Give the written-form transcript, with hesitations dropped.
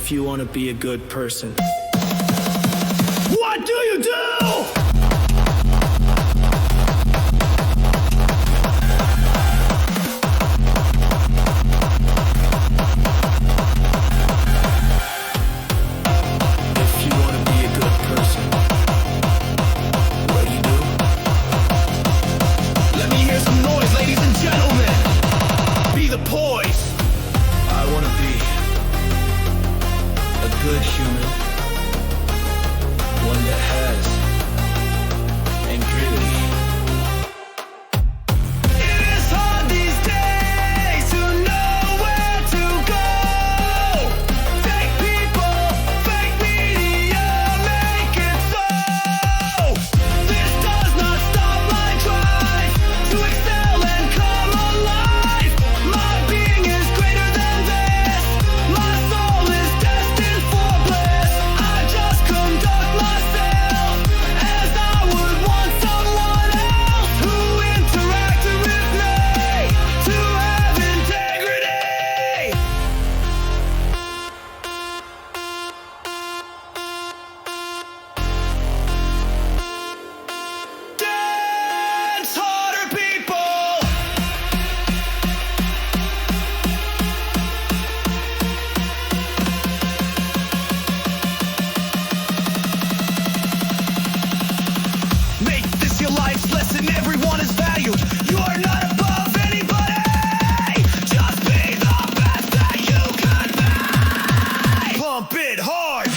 if you want to be a good person. What do you do? Poise. I want to be a good human, one that has integrity. It is hard these days to know where to go. Fake people, fake media make it so. This does not stop my drive to excel and come alive. My being is greater than this. My soul is destined for bliss. I just conduct myself as I would want someone else who interacted with me to have integrity. Dance harder, people. Make this your life's lesson. Everyone is valued. You are not above anybody. Just be the best that you can be. Pump it hard.